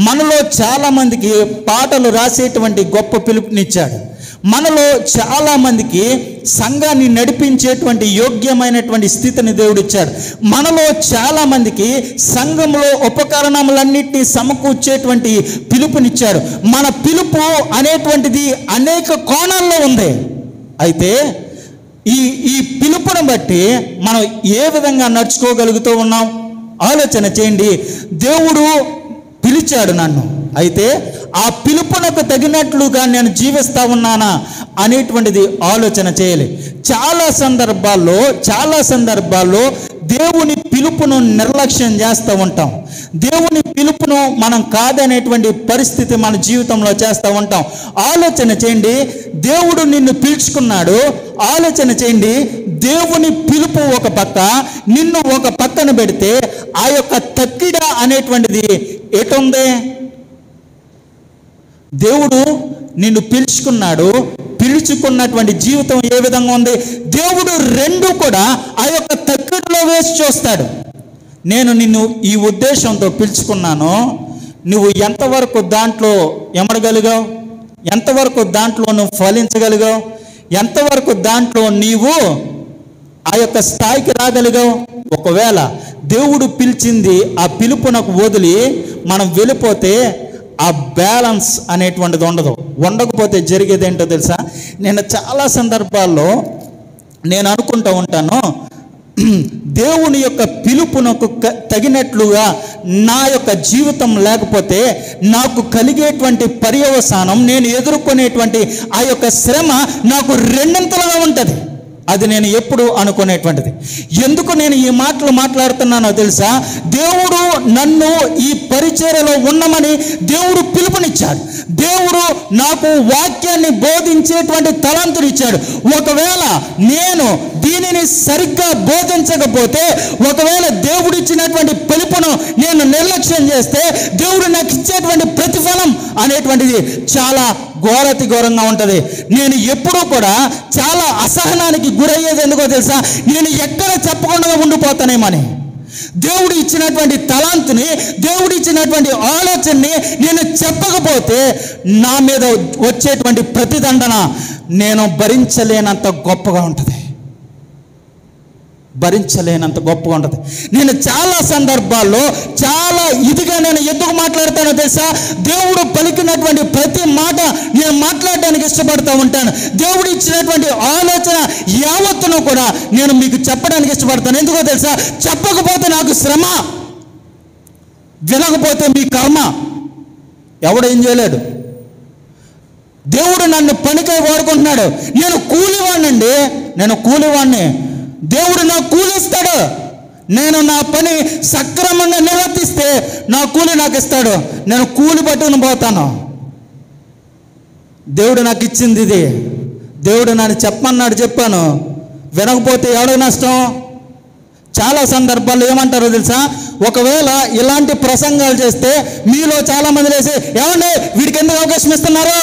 మనలో చాలామందికి పాటలు రాసేటువంటి గొప్ప పిలుపునిచ్చాడు. మనలో చాలామందికి సంఘాన్ని నడిపించేటువంటి యోగ్యమైనటువంటి స్థితిని దేవుడిచ్చాడు. మనలో చాలామందికి సంఘంలో ఉపకరణములన్నింటినీ సమకూర్చేటువంటి పిలుపునిచ్చాడు. మన పిలుపు అనేటువంటిది అనేక కోణాల్లో ఉంది. అయితే ఈ పిలుపును బట్టి మనం ఏ విధంగా నడుచుకోగలుగుతూ ఉన్నాం? ఆలోచన చేయండి. దేవుడు పిలిచాడు నన్ను, అయితే ఆ పిలుపునకు తగినట్లుగా నేను జీవిస్తా ఉన్నానా అనేటువంటిది ఆలోచన చేయాలి. చాలా సందర్భాల్లో దేవుని పిలుపును నిర్లక్ష్యం చేస్తూ ఉంటాం. దేవుని పిలుపును మనం కాదనేటువంటి పరిస్థితి మన జీవితంలో చేస్తూ ఉంటాం. ఆలోచన చేయండి, దేవుడు నిన్ను పిలుచుకున్నాడు. ఆలోచన చేయండి, దేవుని పిలుపు ఒక పక్క, నిన్ను ఒక పక్కన పెడితే ఆ యొక్క తక్కిడ అనేటువంటిది ఎటుంది? దేవుడు నిన్ను పిలుచుకున్నాడు, పిలుచుకున్నటువంటి జీవితం ఏ విధంగా ఉంది? దేవుడు రెండు కూడా ఆ యొక్క తక్కిడలో వేసి చూస్తాడు. నేను నిన్ను ఈ ఉద్దేశంతో పిలుచుకున్నాను, నువ్వు ఎంతవరకు దాంట్లో ఎమడగలిగావు? ఎంతవరకు దాంట్లో నువ్వు ఫలించగలిగావు? ఎంతవరకు దాంట్లో నీవు ఆ యొక్క స్థాయికి రాగలిగావు? ఒకవేళ దేవుడు పిలిచింది ఆ పిలుపునకు వదిలి మనం వెళ్ళిపోతే ఆ బ్యాలెన్స్ అనేటువంటిది ఉండకపోతే జరిగేది ఏంటో తెలుసా? నేను చాలా సందర్భాల్లో నేను అనుకుంటూ ఉంటాను, దేవుని యొక్క పిలుపునకు తగినట్లుగా నా యొక్క జీవితం లేకపోతే నాకు కలిగేటువంటి పర్యవసానం, నేను ఎదుర్కొనేటువంటి ఆ యొక్క శ్రమ నాకు రెండింతలుగా ఉంటుంది. అది నేను ఎప్పుడు అనుకునేటువంటిది. ఎందుకు నేను ఈ మాటలు మాట్లాడుతున్నానో తెలుసా? దేవుడు నన్ను ఈ పరిచర్యలో ఉండమని దేవుడు పిలుపునిచ్చాడు. దేవుడు నాకు వాక్యాన్ని బోధించేటువంటి తలంతునిచ్చాడు. ఒకవేళ నేను దీనిని సరిగ్గా బోధించకపోతే, ఒకవేళ దేవుడు ఇచ్చినటువంటి పిలుపును నేను నిర్లక్ష్యం చేస్తే, దేవుడు నాకు ఇచ్చేటువంటి ప్రతిఫలం అనేటువంటిది చాలా ఘోరంగా ఉంటుంది. నేను ఎప్పుడూ కూడా చాలా అసహనానికి గురయ్యేది ఎందుకో తెలుసా? నేను ఎక్కడ చెప్పకుండా ఉండిపోతానేమని. దేవుడు ఇచ్చినటువంటి తలాంతుని, దేవుడు ఇచ్చినటువంటి ఆలోచనని నేను చెప్పకపోతే నా మీద వచ్చేటువంటి ప్రతిదండన నేను భరించలేనంత గొప్పగా ఉంటుంది. నేను చాలా సందర్భాల్లో చాలా ఇదిగా నేను ఎందుకు మాట్లాడతానో తెలుసా? దేవుడు పలికినటువంటి ప్రతి మాట నేను మాట్లాడడానికి ఇష్టపడుతూ ఉంటాను. దేవుడు ఇచ్చినటువంటి ఆలోచన యావత్తును కూడా నేను మీకు చెప్పడానికి ఇష్టపడతాను. ఎందుకో తెలుసా? చెప్పకపోతే నాకు శ్రమ, వినకపోతే మీ కర్మ. ఎవడు ఏం చేయలేడు. దేవుడు నన్ను పనికై వాడుకుంటున్నాడు. నేను కూలివాడిని. దేవుడు నాకు కూలిస్తాడు. నేను నా పని సక్రమంగా నిర్వర్తిస్తే నా కూలి నాకు ఇస్తాడు. నేను కూలి పట్టుకుని పోతాను. దేవుడు నాకు ఇచ్చింది ఇది. దేవుడు నన్ను చెప్పమన్నాడు, చెప్పాను. వినకపోతే ఎవరికి నష్టం? చాలా సందర్భాల్లో ఏమంటారో తెలుసా? ఒకవేళ ఇలాంటి ప్రసంగాలు చేస్తే మీలో చాలామంది లేసి, ఏమండి వీడికి ఎందుకు అవకాశం ఇస్తున్నారు?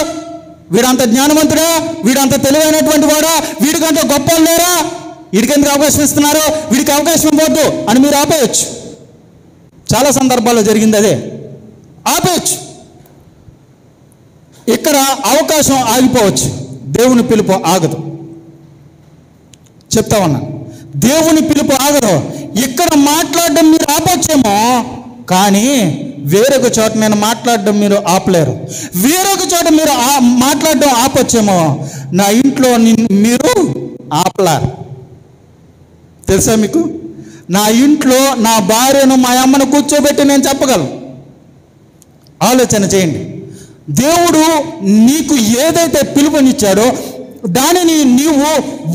వీడంత జ్ఞానవంతుడా? వీడంత తెలివైనటువంటి వాడా? వీడికంటే గొప్ప లేరా? వీడికి ఎందుకు అవకాశం ఇస్తున్నారు? వీడికి అవకాశం ఇవ్వద్దు అని మీరు ఆపేయచ్చు. చాలా సందర్భాల్లో జరిగింది అదే. ఆపేయచ్చు. ఇక్కడ అవకాశం ఆగిపోవచ్చు, దేవుని పిలుపు ఆగదు. చెప్తా ఉన్నాను, దేవుని పిలుపు ఆగదు. ఇక్కడ మాట్లాడడం మీరు ఆపొచ్చేమో, కానీ వేరొక చోట నేను మాట్లాడడం మీరు ఆపలేరు. వేరొక చోట మీరు మాట్లాడడం ఆపొచ్చేమో, నా ఇంట్లో మీరు ఆపలేరు. తెలుసా మీకు? నా ఇంట్లో నా భార్యను మా అమ్మను కూర్చోబెట్టి నేను చెప్పగలను. ఆలోచన చేయండి. దేవుడు నీకు ఏదైతే పిలుపునిచ్చాడో దానిని నీవు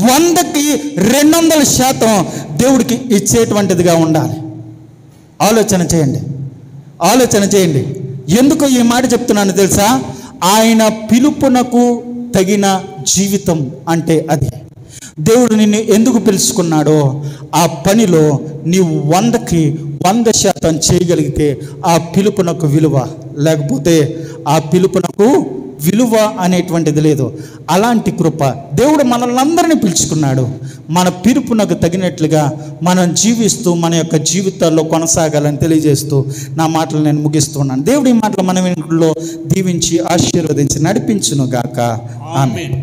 100కి 200% దేవుడికి ఇచ్చేటువంటిదిగా ఉండాలి. ఆలోచన చేయండి, ఆలోచన చేయండి. ఎందుకు ఈ మాట చెప్తున్నాను తెలుసా? ఆయన పిలుపునకు తగిన జీవితం అంటే అది. దేవుడు నిన్ను ఎందుకు పిలుచుకున్నాడో ఆ పనిలో నీవు 100కి 100% చేయగలిగితే ఆ పిలుపునకు విలువ, లేకపోతే ఆ పిలుపునకు విలువ అనేటువంటిది లేదు. అలాంటి కృప దేవుడు మనల్ని అందరినీ పిలుచుకున్నాడు. మన పిలుపునకు తగినట్లుగా మనం జీవిస్తూ మన యొక్క జీవితాల్లో కొనసాగాలని తెలియజేస్తూ నా మాటలు నేను ముగిస్తున్నాను. దేవుడి మాటలు మన ఇంట్లో దీవించి ఆశీర్వదించి నడిపించును గాక. ఆమేన్.